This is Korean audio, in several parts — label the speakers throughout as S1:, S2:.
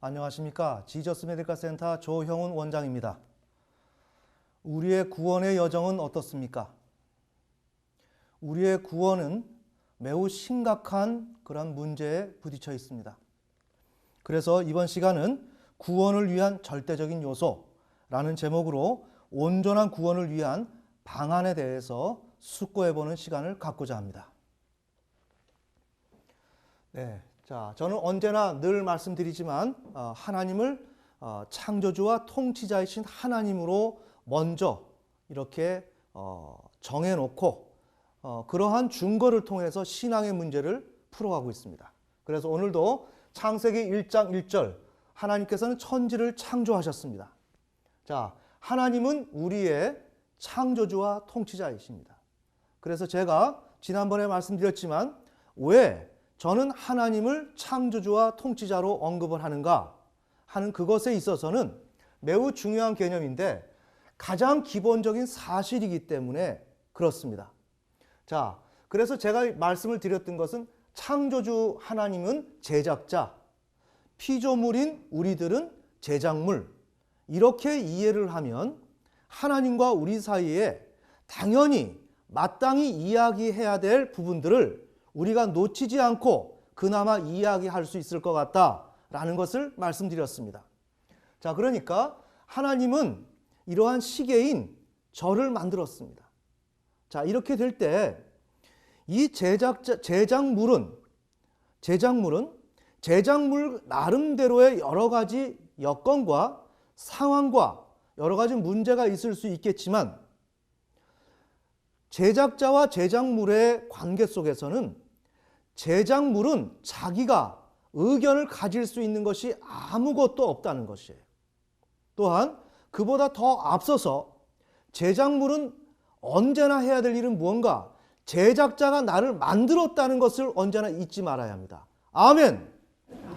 S1: 안녕하십니까. 지저스 메디컬 센터 조형훈 원장입니다. 우리의 구원의 여정은 어떻습니까? 우리의 구원은 매우 심각한 그런 문제에 부딪혀 있습니다. 그래서 이번 시간은 구원을 위한 절대적인 요소라는 제목으로 온전한 구원을 위한 방안에 대해서 숙고해보는 시간을 갖고자 합니다. 자, 저는 언제나 늘 말씀드리지만 하나님을 창조주와 통치자이신 하나님으로 먼저 이렇게 정해놓고 그러한 증거를 통해서 신앙의 문제를 풀어가고 있습니다. 그래서 오늘도 창세기 1장 1절 하나님께서는 천지를 창조하셨습니다. 자, 하나님은 우리의 창조주와 통치자이십니다. 그래서 제가 지난번에 말씀드렸지만 왜 저는 하나님을 창조주와 통치자로 언급을 하는가 하는 그것에 있어서는 매우 중요한 개념인데 가장 기본적인 사실이기 때문에 그렇습니다. 자, 그래서 제가 말씀을 드렸던 것은 창조주 하나님은 제작자, 피조물인 우리들은 제작물, 이렇게 이해를 하면 하나님과 우리 사이에 당연히 마땅히 이야기해야 될 부분들을 우리가 놓치지 않고 그나마 이야기할 수 있을 것 같다라는 것을 말씀드렸습니다. 자, 그러니까 하나님은 이러한 시계인 저를 만들었습니다. 자, 이렇게 될 때 이 제작물은 제작물 나름대로의 여러 가지 여건과 상황과 여러 가지 문제가 있을 수 있겠지만 제작자와 제작물의 관계 속에서는 제작물은 자기가 의견을 가질 수 있는 것이 아무것도 없다는 것이에요. 또한 그보다 더 앞서서 제작물은 언제나 해야 될 일은 무언가 제작자가 나를 만들었다는 것을 언제나 잊지 말아야 합니다. 아멘.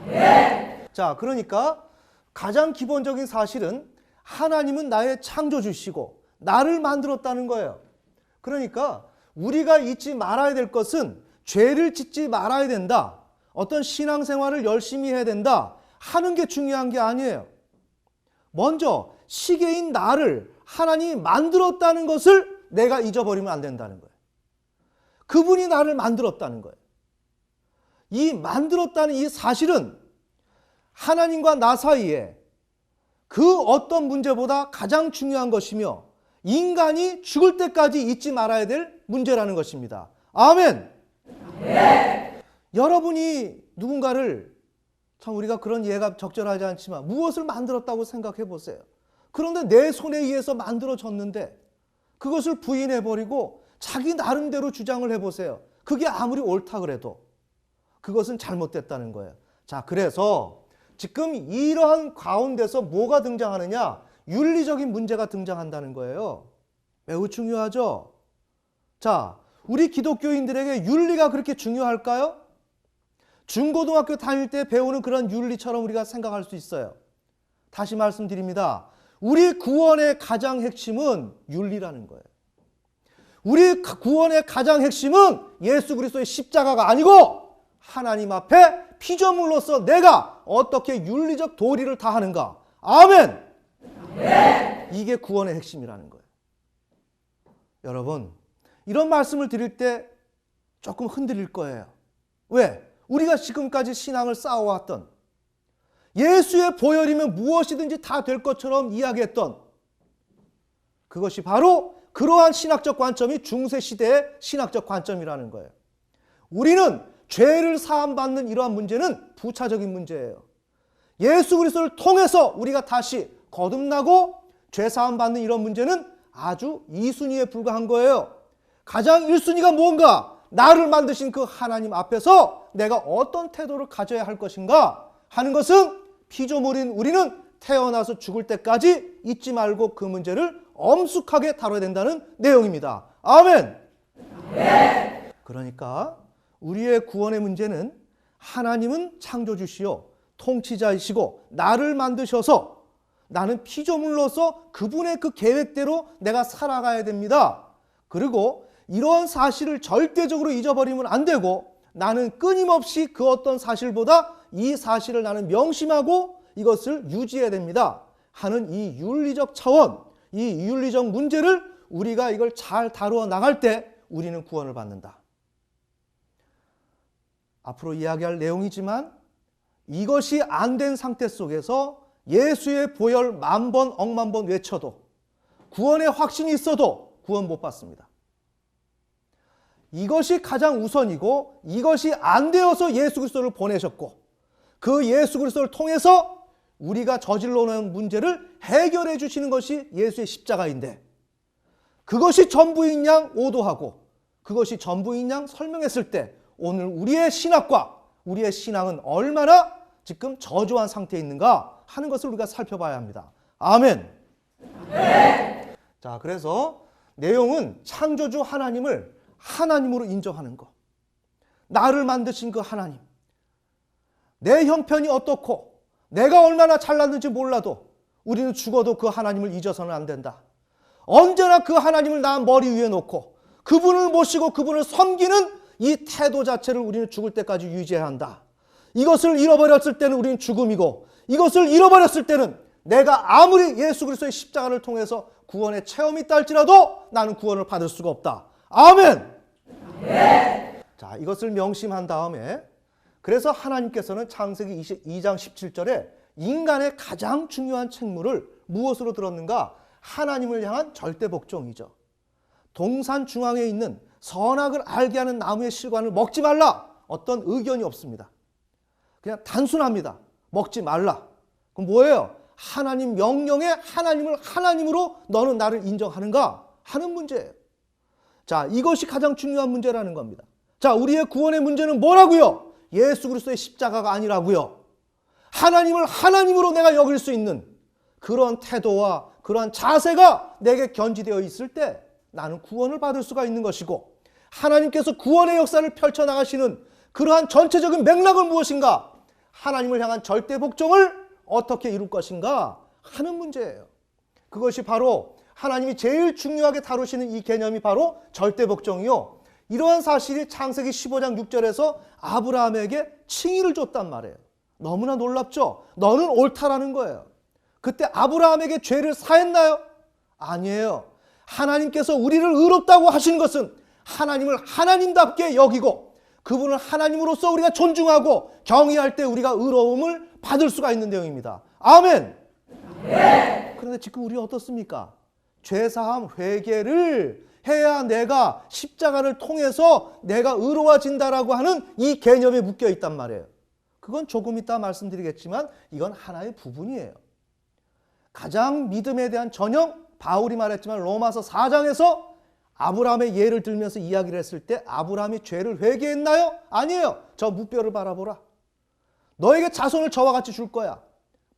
S1: 네. 자, 그러니까 가장 기본적인 사실은 하나님은 나의 창조주시고 나를 만들었다는 거예요. 그러니까 우리가 잊지 말아야 될 것은 죄를 짓지 말아야 된다, 어떤 신앙생활을 열심히 해야 된다 하는 게 중요한 게 아니에요. 먼저 시계인 나를 하나님이 만들었다는 것을 내가 잊어버리면 안 된다는 거예요. 그분이 나를 만들었다는 거예요. 이 만들었다는 이 사실은 하나님과 나 사이에 그 어떤 문제보다 가장 중요한 것이며 인간이 죽을 때까지 잊지 말아야 될 문제라는 것입니다. 아멘. 네. 여러분이 누군가를, 참 우리가 그런 이해가 적절하지 않지만 무엇을 만들었다고 생각해 보세요. 그런데 내 손에 의해서 만들어졌는데 그것을 부인해버리고 자기 나름대로 주장을 해보세요. 그게 아무리 옳다 그래도 그것은 잘못됐다는 거예요. 자, 그래서 지금 이러한 가운데서 뭐가 등장하느냐? 윤리적인 문제가 등장한다는 거예요. 매우 중요하죠? 자, 우리 기독교인들에게 윤리가 그렇게 중요할까요? 중고등학교 다닐 때 배우는 그런 윤리처럼 우리가 생각할 수 있어요. 다시 말씀드립니다. 우리 구원의 가장 핵심은 윤리라는 거예요. 우리 구원의 가장 핵심은 예수 그리스도의 십자가가 아니고 하나님 앞에 피조물로서 내가 어떻게 윤리적 도리를 다하는가. 아멘. 네. 이게 구원의 핵심이라는 거예요. 여러분, 이런 말씀을 드릴 때 조금 흔들릴 거예요. 왜? 우리가 지금까지 신앙을 쌓아왔던, 예수의 보혈이면 무엇이든지 다 될 것처럼 이야기했던 그것이 바로 그러한 신학적 관점이 중세시대의 신학적 관점이라는 거예요. 우리는 죄를 사함받는 이러한 문제는 부차적인 문제예요. 예수 그리스도를 통해서 우리가 다시 거듭나고 죄 사함받는 이런 문제는 아주 2순위에 불과한 거예요. 가장 1순위가 뭔가? 나를 만드신 그 하나님 앞에서 내가 어떤 태도를 가져야 할 것인가 하는 것은 피조물인 우리는 태어나서 죽을 때까지 잊지 말고 그 문제를 엄숙하게 다뤄야 된다는 내용입니다. 아멘. 네. 그러니까 우리의 구원의 문제는 하나님은 창조주시요 통치자이시고 나를 만드셔서 나는 피조물로서 그분의 그 계획대로 내가 살아가야 됩니다. 그리고 이러한 사실을 절대적으로 잊어버리면 안 되고 나는 끊임없이 그 어떤 사실보다 이 사실을 나는 명심하고 이것을 유지해야 됩니다 하는 이 윤리적 차원, 이 윤리적 문제를 우리가 이걸 잘 다루어 나갈 때 우리는 구원을 받는다. 앞으로 이야기할 내용이지만 이것이 안 된 상태 속에서 예수의 보혈 10,000번, 억만 번 외쳐도 구원의 확신이 있어도 구원 못 받습니다. 이것이 가장 우선이고 이것이 안 되어서 예수 그리스도를 보내셨고 그 예수 그리스도를 통해서 우리가 저질러 오는 문제를 해결해 주시는 것이 예수의 십자가인데 그것이 전부인 양 오도하고 그것이 전부인 양 설명했을 때 오늘 우리의 신학과 우리의 신앙은 얼마나 지금 저조한 상태에 있는가 하는 것을 우리가 살펴봐야 합니다. 아멘. 네. 자, 그래서 내용은 창조주 하나님을 하나님으로 인정하는 것. 나를 만드신 그 하나님. 내 형편이 어떻고 내가 얼마나 잘났는지 몰라도 우리는 죽어도 그 하나님을 잊어서는 안 된다. 언제나 그 하나님을 나 머리 위에 놓고 그분을 모시고 그분을 섬기는 이 태도 자체를 우리는 죽을 때까지 유지해야 한다. 이것을 잃어버렸을 때는 우리는 죽음이고 이것을 잃어버렸을 때는 내가 아무리 예수 그리스도의 십자가를 통해서 구원의 체험이 있다 할지라도 나는 구원을 받을 수가 없다. 아멘. 네. 자, 이것을 명심한 다음에 그래서 하나님께서는 창세기 22장 17절에 인간의 가장 중요한 책무를 무엇으로 들었는가? 하나님을 향한 절대 복종이죠. 동산 중앙에 있는 선악을 알게 하는 나무의 실과를 먹지 말라. 어떤 의견이 없습니다. 그냥 단순합니다. 먹지 말라. 그럼 뭐예요? 하나님 명령에 하나님을 하나님으로 너는 나를 인정하는가 하는 문제예요. 자, 이것이 가장 중요한 문제라는 겁니다. 자, 우리의 구원의 문제는 뭐라고요? 예수 그리스도의 십자가가 아니라고요. 하나님을 하나님으로 내가 여길 수 있는 그런 태도와 그러한 자세가 내게 견지되어 있을 때 나는 구원을 받을 수가 있는 것이고 하나님께서 구원의 역사를 펼쳐나가시는 그러한 전체적인 맥락은 무엇인가? 하나님을 향한 절대 복종을 어떻게 이룰 것인가 하는 문제예요. 그것이 바로 하나님이 제일 중요하게 다루시는 이 개념이 바로 절대 복종이요. 이러한 사실이 창세기 15장 6절에서 아브라함에게 칭의를 줬단 말이에요. 너무나 놀랍죠? 너는 옳다라는 거예요. 그때 아브라함에게 죄를 사했나요? 아니에요. 하나님께서 우리를 의롭다고 하신 것은 하나님을 하나님답게 여기고 그분을 하나님으로서 우리가 존중하고 경외할 때 우리가 의로움을 받을 수가 있는 내용입니다. 아멘. 네. 그런데 지금 우리 어떻습니까? 죄사함 회개를 해야 내가 십자가를 통해서 내가 의로워진다라고 하는 이 개념에 묶여 있단 말이에요. 그건 조금 이따 말씀드리겠지만 이건 하나의 부분이에요. 가장 믿음에 대한 전형, 바울이 말했지만 로마서 4장에서 아브라함의 예를 들면서 이야기를 했을 때 아브라함이 죄를 회개했나요? 아니에요. 저 무뼈를 바라보라. 너에게 자손을 저와 같이 줄 거야.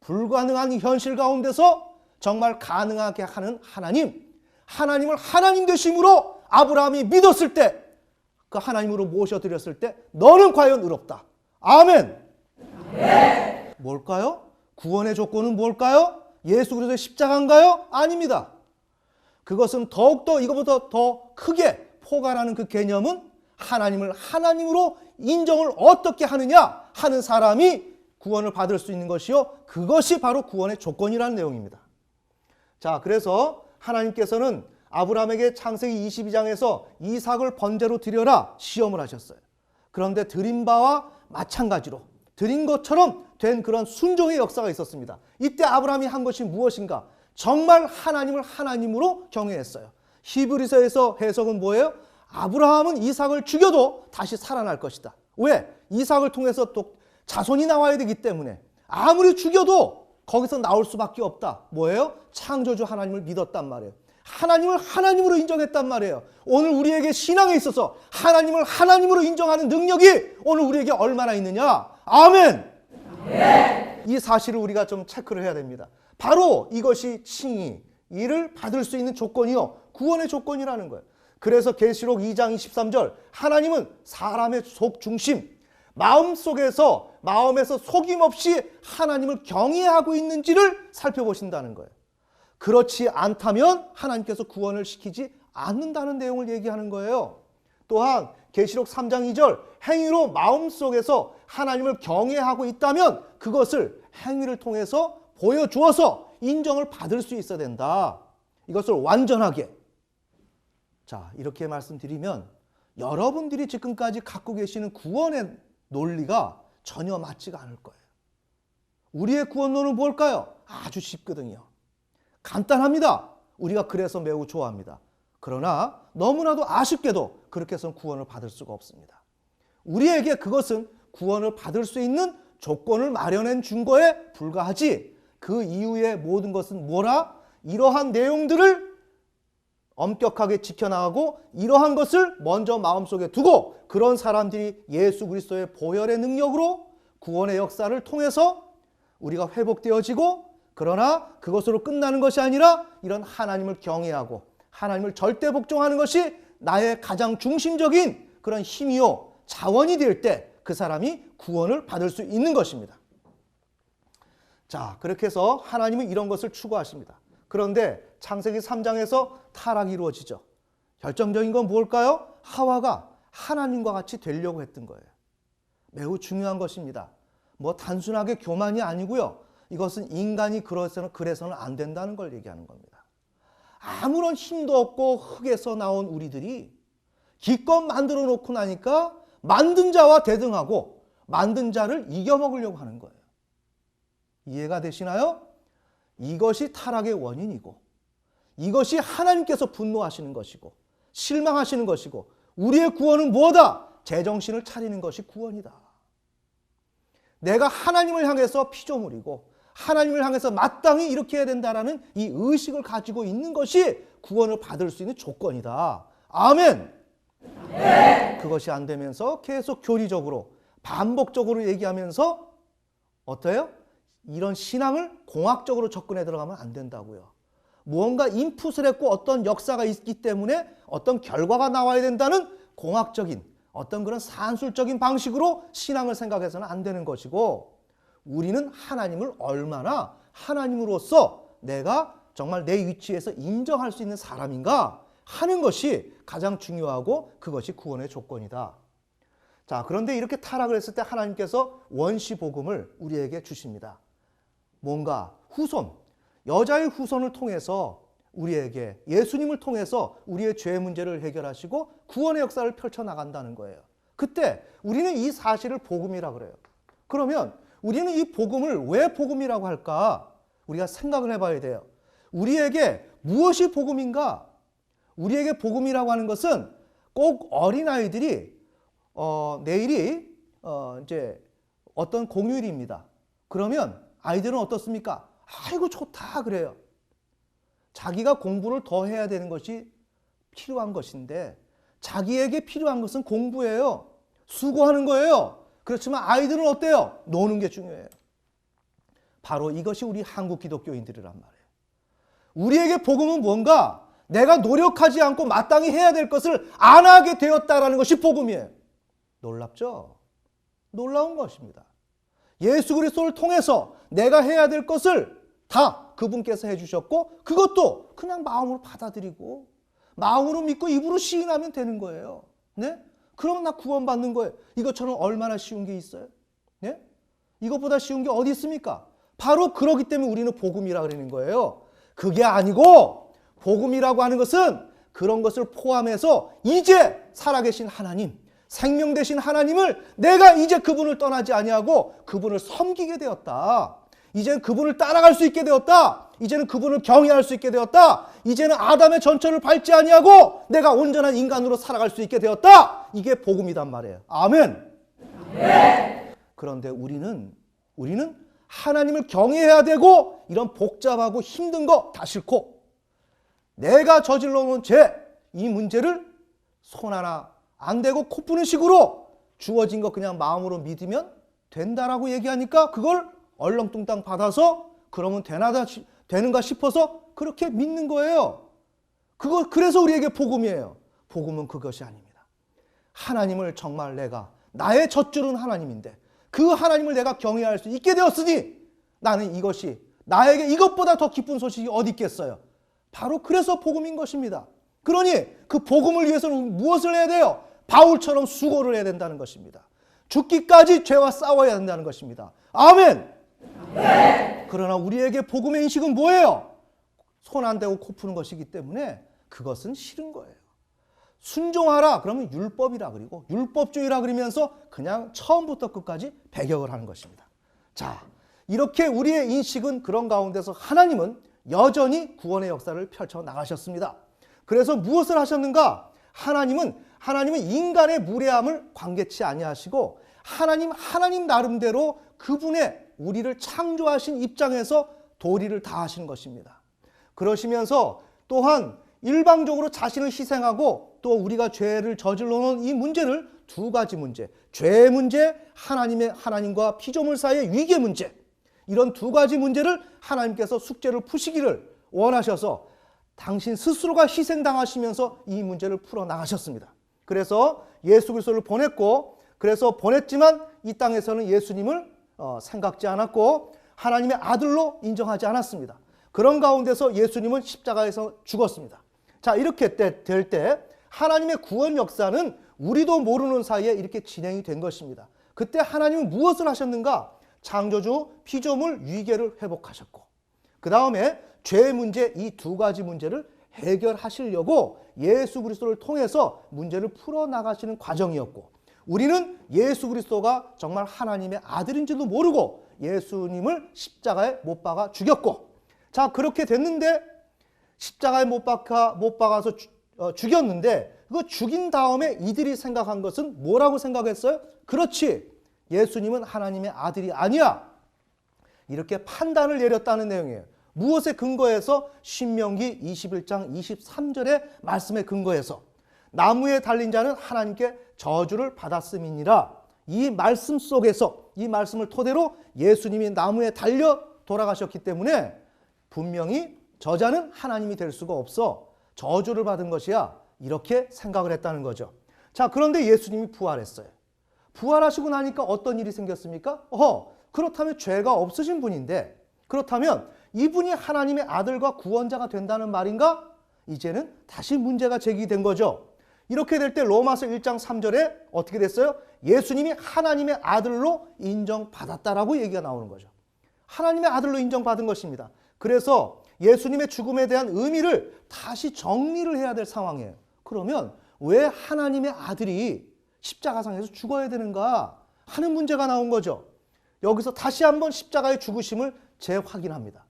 S1: 불가능한 현실 가운데서 정말 가능하게 하는 하나님, 하나님을 하나님 되심으로 아브라함이 믿었을 때 그 하나님으로 모셔드렸을 때 너는 과연 의롭다. 아멘. 네. 뭘까요? 구원의 조건은 뭘까요? 예수 그리스도의 십자가인가요? 아닙니다. 그것은 더욱더 이것보다 더 크게 포괄하는 그 개념은 하나님을 하나님으로 인정을 어떻게 하느냐 하는 사람이 구원을 받을 수 있는 것이요. 그것이 바로 구원의 조건이라는 내용입니다. 자, 그래서 하나님께서는 아브라함에게 창세기 22장에서 이삭을 번제로 드려라 시험을 하셨어요. 그런데 드린 바와 마찬가지로 드린 것처럼 된 그런 순종의 역사가 있었습니다. 이때 아브라함이 한 것이 무엇인가? 정말 하나님을 하나님으로 경외했어요. 히브리서에서 해석은 뭐예요? 아브라함은 이삭을 죽여도 다시 살아날 것이다. 왜? 이삭을 통해서 또 자손이 나와야 되기 때문에 아무리 죽여도 거기서 나올 수밖에 없다. 뭐예요? 창조주 하나님을 믿었단 말이에요. 하나님을 하나님으로 인정했단 말이에요. 오늘 우리에게 신앙에 있어서 하나님을 하나님으로 인정하는 능력이 오늘 우리에게 얼마나 있느냐? 아멘! 네. 이 사실을 우리가 좀 체크를 해야 됩니다. 바로 이것이 칭의, 이를 받을 수 있는 조건이요. 구원의 조건이라는 거예요. 그래서 계시록 2장 23절 하나님은 사람의 속 중심, 마음에서 속임없이 하나님을 경외하고 있는지를 살펴보신다는 거예요. 그렇지 않다면 하나님께서 구원을 시키지 않는다는 내용을 얘기하는 거예요. 또한 계시록 3장 2절 행위로 마음속에서 하나님을 경외하고 있다면 그것을 행위를 통해서 보여주어서 인정을 받을 수 있어야 된다. 이것을 완전하게. 자, 이렇게 말씀드리면 여러분들이 지금까지 갖고 계시는 구원의 논리가 전혀 맞지가 않을 거예요. 우리의 구원론은 뭘까요? 아주 쉽거든요. 간단합니다. 우리가 그래서 매우 좋아합니다. 그러나 너무나도 아쉽게도 그렇게 해서는 구원을 받을 수가 없습니다. 우리에게 그것은 구원을 받을 수 있는 조건을 마련해 준 거에 불과하지, 그 이후의 모든 것은 뭐라? 이러한 내용들을 엄격하게 지켜나가고 이러한 것을 먼저 마음속에 두고 그런 사람들이 예수 그리스도의 보혈의 능력으로 구원의 역사를 통해서 우리가 회복되어지고, 그러나 그것으로 끝나는 것이 아니라 이런 하나님을 경외하고 하나님을 절대 복종하는 것이 나의 가장 중심적인 그런 힘이요 자원이 될 때 그 사람이 구원을 받을 수 있는 것입니다. 자, 그렇게 해서 하나님은 이런 것을 추구하십니다. 그런데 창세기 3장에서 타락이 이루어지죠. 결정적인 건 뭘까요? 하와가 하나님과 같이 되려고 했던 거예요. 매우 중요한 것입니다. 뭐 단순하게 교만이 아니고요. 이것은 인간이 그래서는 안 된다는 걸 얘기하는 겁니다. 아무런 힘도 없고 흙에서 나온 우리들이 기껏 만들어 놓고 나니까 만든 자와 대등하고 만든 자를 이겨먹으려고 하는 거예요. 이해가 되시나요? 이것이 타락의 원인이고 이것이 하나님께서 분노하시는 것이고 실망하시는 것이고, 우리의 구원은 뭐다? 제정신을 차리는 것이 구원이다. 내가 하나님을 향해서 피조물이고 하나님을 향해서 마땅히 이렇게 해야 된다라는 이 의식을 가지고 있는 것이 구원을 받을 수 있는 조건이다. 아멘. 네. 그것이 안 되면서 계속 교리적으로 반복적으로 얘기하면서 어때요? 이런 신앙을 공학적으로 접근해 들어가면 안 된다고요. 무언가 인풋을 했고 어떤 역사가 있기 때문에 어떤 결과가 나와야 된다는 공학적인 어떤 그런 산술적인 방식으로 신앙을 생각해서는 안 되는 것이고, 우리는 하나님을 얼마나 하나님으로서 내가 정말 내 위치에서 인정할 수 있는 사람인가 하는 것이 가장 중요하고 그것이 구원의 조건이다. 자, 그런데 이렇게 타락을 했을 때 하나님께서 원시 복음을 우리에게 주십니다. 뭔가 후손, 여자의 후손을 통해서 우리에게 예수님을 통해서 우리의 죄 문제를 해결하시고 구원의 역사를 펼쳐나간다는 거예요. 그때 우리는 이 사실을 복음이라고 그래요. 그러면 우리는 이 복음을 왜 복음이라고 할까? 우리가 생각을 해봐야 돼요. 우리에게 무엇이 복음인가? 우리에게 복음이라고 하는 것은 꼭 어린아이들이 내일이 이제 어떤 공휴일입니다. 그러면 아이들은 어떻습니까? 아이고 좋다 그래요. 자기가 공부를 더 해야 되는 것이 필요한 것인데 자기에게 필요한 것은 공부예요. 수고하는 거예요. 그렇지만 아이들은 어때요? 노는 게 중요해요. 바로 이것이 우리 한국 기독교인들이란 말이에요. 우리에게 복음은 뭔가? 내가 노력하지 않고 마땅히 해야 될 것을 안 하게 되었다라는 것이 복음이에요. 놀랍죠? 놀라운 것입니다. 예수 그리스도를 통해서 내가 해야 될 것을 다 그분께서 해주셨고 그것도 그냥 마음으로 받아들이고 마음으로 믿고 입으로 시인하면 되는 거예요. 네? 그러면 나 구원받는 거예요. 이것처럼 얼마나 쉬운 게 있어요? 네? 이것보다 쉬운 게 어디 있습니까? 바로 그러기 때문에 우리는 복음이라 그러는 거예요. 그게 아니고 복음이라고 하는 것은 그런 것을 포함해서 이제 살아계신 하나님, 생명 되신 하나님을 내가 이제 그분을 떠나지 아니하고 그분을 섬기게 되었다. 이제는 그분을 따라갈 수 있게 되었다. 이제는 그분을 경외할 수 있게 되었다. 이제는 아담의 전처를 밟지 아니하고 내가 온전한 인간으로 살아갈 수 있게 되었다. 이게 복음이단 말이에요. 아멘. 네. 그런데 우리는 하나님을 경외해야 되고 이런 복잡하고 힘든 거 다 싫고 내가 저질러 놓은 죄, 이 문제를 손 하나 안 대고 코 푸는 식으로 주어진 거 그냥 마음으로 믿으면 된다라고 얘기하니까 그걸 얼렁뚱땅 받아서 그러면 되는가 싶어서 그렇게 믿는 거예요. 그래서 우리에게 복음이에요. 복음은 그것이 아닙니다. 하나님을 정말 내가 나의 젖줄은 하나님인데 그 하나님을 내가 경외할 수 있게 되었으니 나는 이것이 나에게 이것보다 더 기쁜 소식이 어디 있겠어요. 바로 그래서 복음인 것입니다. 그러니 그 복음을 위해서는 무엇을 해야 돼요? 바울처럼 수고를 해야 된다는 것입니다. 죽기까지 죄와 싸워야 된다는 것입니다. 아멘. 그러나 우리에게 복음의 인식은 뭐예요? 손 안 대고 코 푸는 것이기 때문에 그것은 싫은 거예요. 순종하라 그러면 율법이라 그리고 율법주의라 그러면서 그냥 처음부터 끝까지 배격을 하는 것입니다. 자, 이렇게 우리의 인식은 그런 가운데서 하나님은 여전히 구원의 역사를 펼쳐 나가셨습니다. 그래서 무엇을 하셨는가? 하나님은 인간의 무례함을 관개치 아니하시고 하나님 나름대로 그분의 우리를 창조하신 입장에서 도리를 다하신 것입니다. 그러시면서 또한 일방적으로 자신을 희생하고 또 우리가 죄를 저질러 놓은 이 문제를 두 가지 문제, 죄의 문제, 하나님과 피조물 사이의 위계 문제, 이런 두 가지 문제를 하나님께서 숙제를 푸시기를 원하셔서 당신 스스로가 희생당하시면서 이 문제를 풀어나가셨습니다. 그래서 예수 그리스도를 보냈고, 그래서 보냈지만 이 땅에서는 예수님을 생각지 않았고 하나님의 아들로 인정하지 않았습니다. 그런 가운데서 예수님은 십자가에서 죽었습니다. 자, 이렇게 될 때 하나님의 구원 역사는 우리도 모르는 사이에 이렇게 진행이 된 것입니다. 그때 하나님은 무엇을 하셨는가? 창조주 피조물 위계를 회복하셨고, 그 다음에 죄의 문제, 이 두 가지 문제를 해결하시려고 예수 그리스도를 통해서 문제를 풀어나가시는 과정이었고, 우리는 예수 그리스도가 정말 하나님의 아들인지도 모르고 예수님을 십자가에 못 박아 죽였고, 자, 그렇게 됐는데 십자가에 못 박아서 죽였는데 그거 죽인 다음에 이들이 생각한 것은 뭐라고 생각했어요? 그렇지, 예수님은 하나님의 아들이 아니야, 이렇게 판단을 내렸다는 내용이에요. 무엇에 근거해서? 신명기 21장 23절의 말씀에 근거해서 나무에 달린 자는 하나님께 저주를 받았음이니라. 이 말씀 속에서, 이 말씀을 토대로 예수님이 나무에 달려 돌아가셨기 때문에 분명히 저자는 하나님이 될 수가 없어, 저주를 받은 것이야, 이렇게 생각을 했다는 거죠. 자, 그런데 예수님이 부활했어요. 부활하시고 나니까 어떤 일이 생겼습니까? 그렇다면 죄가 없으신 분인데, 그렇다면 이분이 하나님의 아들과 구원자가 된다는 말인가? 이제는 다시 문제가 제기된 거죠. 이렇게 될 때 로마서 1장 3절에 어떻게 됐어요? 예수님이 하나님의 아들로 인정받았다라고 얘기가 나오는 거죠. 하나님의 아들로 인정받은 것입니다. 그래서 예수님의 죽음에 대한 의미를 다시 정리를 해야 될 상황이에요. 그러면 왜 하나님의 아들이 십자가상에서 죽어야 되는가 하는 문제가 나온 거죠. 여기서 다시 한번 십자가의 죽으심을 재확인합니다.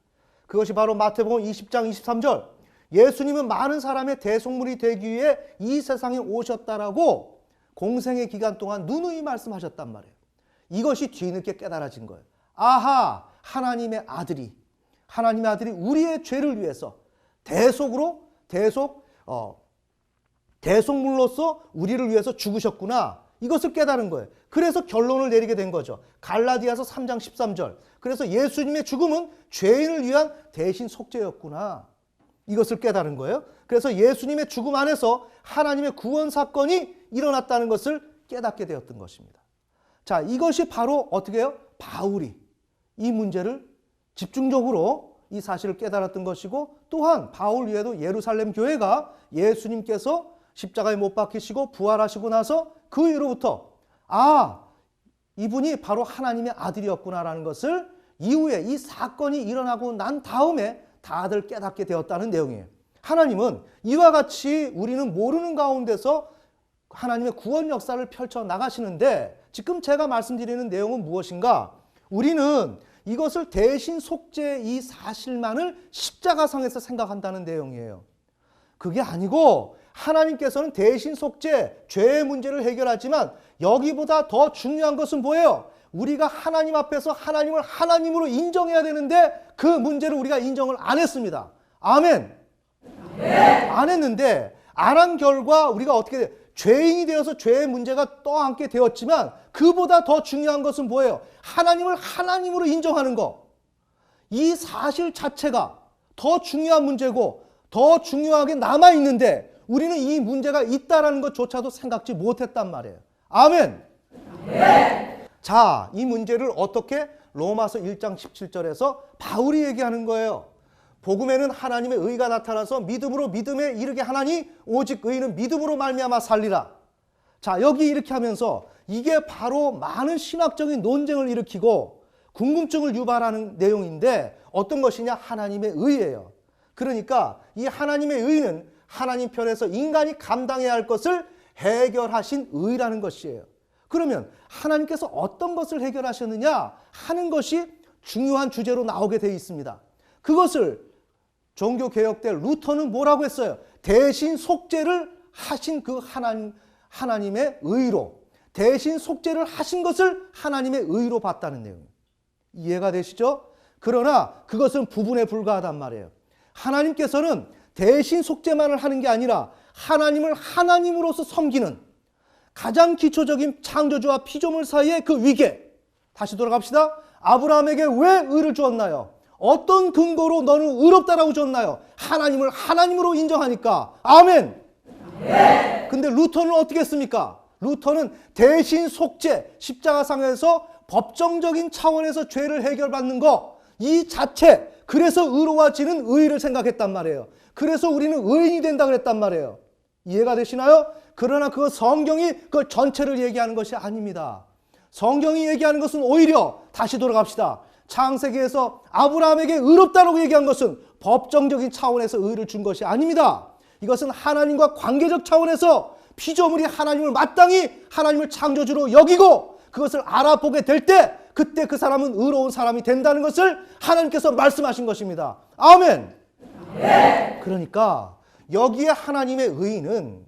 S1: 그것이 바로 마태복음 20장 23절, 예수님은 많은 사람의 대속물이 되기 위해 이 세상에 오셨다라고 공생의 기간 동안 누누이 말씀하셨단 말이에요. 이것이 뒤늦게 깨달아진 거예요. 아하, 하나님의 아들이 우리의 죄를 위해서 대속물로서 우리를 위해서 죽으셨구나, 이것을 깨달은 거예요. 그래서 결론을 내리게 된 거죠. 갈라디아서 3장 13절. 그래서 예수님의 죽음은 죄인을 위한 대신 속죄였구나, 이것을 깨달은 거예요. 그래서 예수님의 죽음 안에서 하나님의 구원 사건이 일어났다는 것을 깨닫게 되었던 것입니다. 자, 이것이 바로 어떻게 해요? 바울이 이 문제를 집중적으로 이 사실을 깨달았던 것이고, 또한 바울 외에도 예루살렘 교회가 예수님께서 십자가에 못 박히시고 부활하시고 나서 그 이후로부터 이분이 바로 하나님의 아들이었구나라는 것을 이후에 이 사건이 일어나고 난 다음에 다들 깨닫게 되었다는 내용이에요. 하나님은 이와 같이 우리는 모르는 가운데서 하나님의 구원 역사를 펼쳐 나가시는데, 지금 제가 말씀드리는 내용은 무엇인가? 우리는 이것을 대신 속죄 이 사실만을 십자가상에서 생각한다는 내용이에요. 그게 아니고 하나님께서는 대신 속죄, 죄의 문제를 해결하지만 여기보다 더 중요한 것은 뭐예요? 우리가 하나님 앞에서 하나님을 하나님으로 인정해야 되는데 그 문제를 우리가 인정을 안 했습니다. 아멘. 안 했는데 안 한 결과 우리가 어떻게 돼요? 죄인이 되어서 죄의 문제가 떠안게 되었지만 그보다 더 중요한 것은 뭐예요? 하나님을 하나님으로 인정하는 것. 이 사실 자체가 더 중요한 문제고 더 중요하게 남아있는데 우리는 이 문제가 있다라는 것조차도 생각지 못했단 말이에요. 아멘. 자, 이 문제를 어떻게 로마서 1장 17절에서 바울이 얘기하는 거예요. 복음에는 하나님의 의가 나타나서 믿음으로 믿음에 이르게 하나니 오직 의인은 믿음으로 말미암아 살리라. 자, 여기 이렇게 하면서 이게 바로 많은 신학적인 논쟁을 일으키고 궁금증을 유발하는 내용인데 어떤 것이냐? 하나님의 의예요. 그러니까 이 하나님의 의는 하나님 편에서 인간이 감당해야 할 것을 해결하신 의라는 것이에요. 그러면 하나님께서 어떤 것을 해결하셨느냐 하는 것이 중요한 주제로 나오게 되어 있습니다. 그것을 종교개혁 때 루터는 뭐라고 했어요? 대신 속죄를 하신 그 하나님의 의로, 대신 속죄를 하신 것을 하나님의 의로 봤다는 내용이에요. 이해가 되시죠? 그러나 그것은 부분에 불과하단 말이에요. 하나님께서는 대신 속죄만을 하는 게 아니라 하나님을 하나님으로서 섬기는 가장 기초적인 창조주와 피조물 사이의 그 위계. 다시 돌아갑시다. 아브라함에게 왜 의를 주었나요? 어떤 근거로 너는 의롭다라고 줬나요? 하나님을 하나님으로 인정하니까. 아멘. 근데 루터는 어떻게 했습니까? 루터는 대신 속죄, 십자가상에서 법정적인 차원에서 죄를 해결받는 거, 이 자체, 그래서 의로워지는 의의를 생각했단 말이에요. 그래서 우리는 의인이 된다 그랬단 말이에요. 이해가 되시나요? 그러나 그 성경이 그 전체를 얘기하는 것이 아닙니다. 성경이 얘기하는 것은 오히려 다시 돌아갑시다. 창세기에서 아브라함에게 의롭다라고 얘기한 것은 법정적인 차원에서 의를 준 것이 아닙니다. 이것은 하나님과 관계적 차원에서 피조물이 하나님을 마땅히 하나님을 창조주로 여기고 그것을 알아보게 될 때 그때 그 사람은 의로운 사람이 된다는 것을 하나님께서 말씀하신 것입니다. 아멘. 그러니까 여기에 하나님의 의는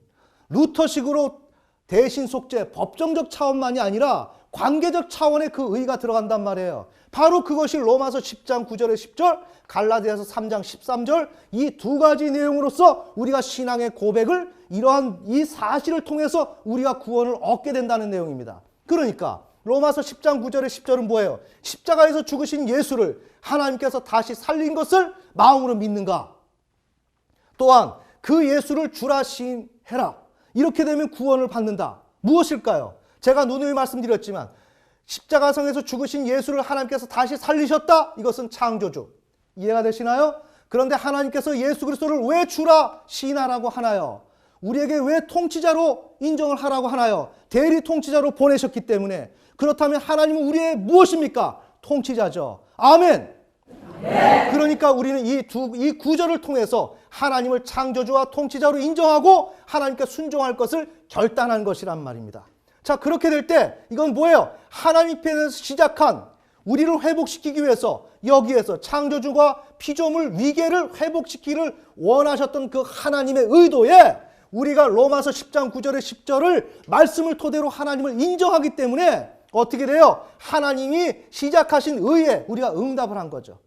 S1: 루터식으로 대신 속죄, 법정적 차원만이 아니라 관계적 차원의 그 의가 들어간단 말이에요. 바로 그것이 로마서 10장 9절에 10절, 갈라디아서 3장 13절 이 두 가지 내용으로서 우리가 신앙의 고백을 이러한 이 사실을 통해서 우리가 구원을 얻게 된다는 내용입니다. 그러니까 로마서 10장 9절에 10절은 뭐예요? 십자가에서 죽으신 예수를 하나님께서 다시 살린 것을 마음으로 믿는가? 또한 그 예수를 주라 시인해라. 이렇게 되면 구원을 받는다. 무엇일까요? 제가 누누이 말씀드렸지만 십자가상에서 죽으신 예수를 하나님께서 다시 살리셨다. 이것은 창조주. 이해가 되시나요? 그런데 하나님께서 예수 그리스도를 왜 주라 시인하라고 하나요? 우리에게 왜 통치자로 인정을 하라고 하나요? 대리 통치자로 보내셨기 때문에. 그렇다면 하나님은 우리의 무엇입니까? 통치자죠. 아멘. 그러니까 우리는 이 구절을 통해서 하나님을 창조주와 통치자로 인정하고 하나님께 순종할 것을 결단한 것이란 말입니다. 자, 그렇게 될 때 이건 뭐예요? 하나님 편에서 시작한 우리를 회복시키기 위해서 여기에서 창조주와 피조물 위계를 회복시키기를 원하셨던 그 하나님의 의도에 우리가 로마서 10장 9절에 10절을 말씀을 토대로 하나님을 인정하기 때문에 어떻게 돼요? 하나님이 시작하신 의에 우리가 응답을 한 거죠.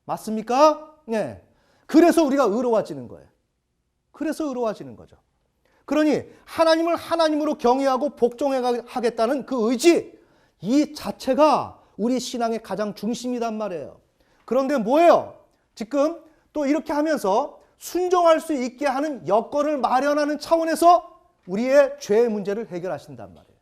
S1: 맞습니까? 네. 그래서 우리가 의로워지는 거예요. 그래서 의로워지는 거죠. 그러니 하나님을 하나님으로 경외하고 복종하겠다는 그 의지, 이 자체가 우리 신앙의 가장 중심이란 말이에요. 그런데 뭐예요? 지금 또 이렇게 하면서 순종할 수 있게 하는 여건을 마련하는 차원에서 우리의 죄의 문제를 해결하신단 말이에요.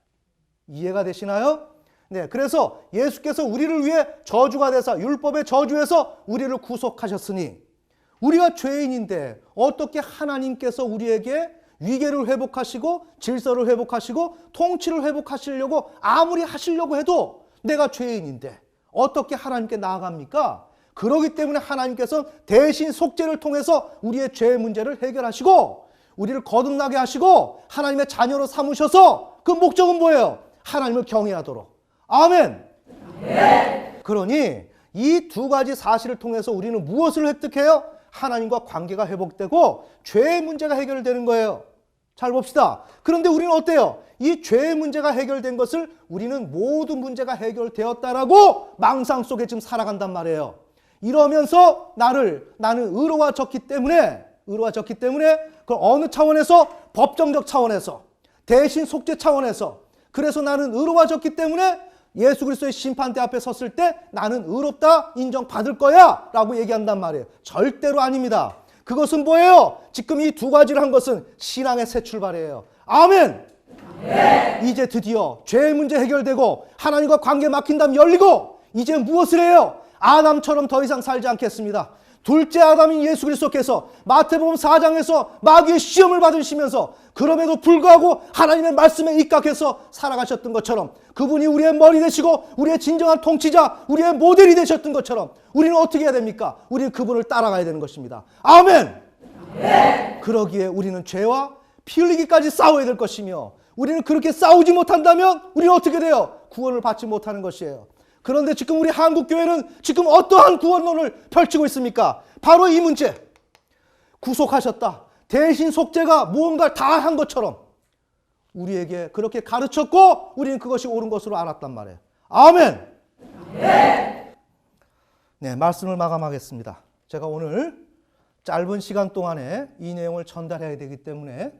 S1: 이해가 되시나요? 네, 그래서 예수께서 우리를 위해 저주가 되사 율법의 저주에서 우리를 구속하셨으니 우리가 죄인인데 어떻게 하나님께서 우리에게 위계를 회복하시고 질서를 회복하시고 통치를 회복하시려고 아무리 하시려고 해도 내가 죄인인데 어떻게 하나님께 나아갑니까? 그렇기 때문에 하나님께서 대신 속죄를 통해서 우리의 죄의 문제를 해결하시고 우리를 거듭나게 하시고 하나님의 자녀로 삼으셔서 그 목적은 뭐예요? 하나님을 경외하도록. 아멘. 그러니 이 두 가지 사실을 통해서 우리는 무엇을 획득해요? 하나님과 관계가 회복되고 죄의 문제가 해결되는 거예요. 잘 봅시다. 그런데 우리는 어때요? 이 죄의 문제가 해결된 것을 우리는 모든 문제가 해결되었다라고 망상 속에 지금 살아간단 말이에요. 이러면서 나는 의로워졌기 때문에 그 어느 차원에서? 법정적 차원에서, 대신 속죄 차원에서. 그래서 나는 의로워졌기 때문에 예수 그리스도의 심판대 앞에 섰을 때 나는 의롭다 인정받을 거야 라고 얘기한단 말이에요. 절대로 아닙니다. 그것은 뭐예요? 지금 이 두 가지를 한 것은 신앙의 새 출발이에요. 아멘. 이제 드디어 죄의 문제 해결되고 하나님과 관계 막힌 담 열리고 이제 무엇을 해요? 아담처럼 더 이상 살지 않겠습니다. 둘째 아담인 예수 그리스도께서 마태복음 4장에서 마귀의 시험을 받으시면서 그럼에도 불구하고 하나님의 말씀에 입각해서 살아가셨던 것처럼 그분이 우리의 머리 되시고 우리의 진정한 통치자, 우리의 모델이 되셨던 것처럼 우리는 어떻게 해야 됩니까? 우리는 그분을 따라가야 되는 것입니다. 아멘! 네. 그러기에 우리는 죄와 피 흘리기까지 싸워야 될 것이며 우리는 그렇게 싸우지 못한다면 우리는 어떻게 돼요? 구원을 받지 못하는 것이에요. 그런데 지금 우리 한국교회는 지금 어떠한 구원론을 펼치고 있습니까? 바로 이 문제. 구속하셨다. 대신 속죄가 무언가를 다 한 것처럼 우리에게 그렇게 가르쳤고 우리는 그것이 옳은 것으로 알았단 말이에요. 아멘! 네, 말씀을 마감하겠습니다. 제가 오늘 짧은 시간 동안에 이 내용을 전달해야 되기 때문에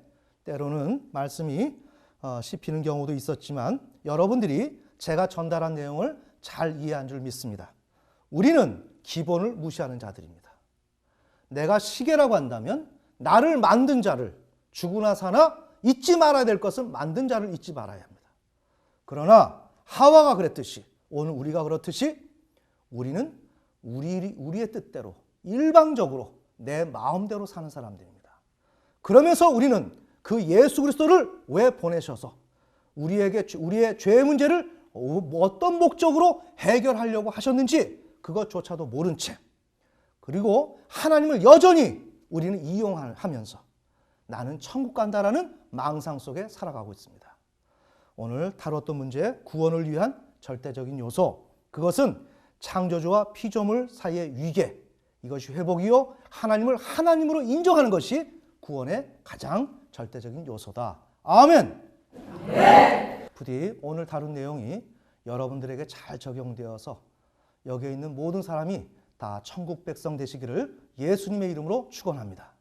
S1: 때로는 말씀이 씹히는 경우도 있었지만 여러분들이 제가 전달한 내용을 잘 이해한 줄 믿습니다. 우리는 기본을 무시하는 자들입니다. 내가 시계라고 한다면 나를 만든 자를 죽으나 사나 잊지 말아야 될 것은 만든 자를 잊지 말아야 합니다. 그러나 하와가 그랬듯이 오늘 우리가 그렇듯이 우리는 우리의 뜻대로 일방적으로 내 마음대로 사는 사람들입니다. 그러면서 우리는 그 예수 그리스도를 왜 보내셔서 우리의 죄의 문제를 어떤 목적으로 해결하려고 하셨는지 그것조차도 모른 채 그리고 하나님을 여전히 우리는 이용하면서 나는 천국 간다라는 망상 속에 살아가고 있습니다. 오늘 다뤘던 문제 구원을 위한 절대적인 요소 그것은 창조주와 피조물 사이의 위계 이것이 회복이요 하나님을 하나님으로 인정하는 것이 구원의 가장 절대적인 요소다. 아멘. 네. 부디 오늘 다룬 내용이 여러분들에게 잘 적용되어서 여기에 있는 모든 사람이 다 천국 백성 되시기를 예수님의 이름으로 축원합니다.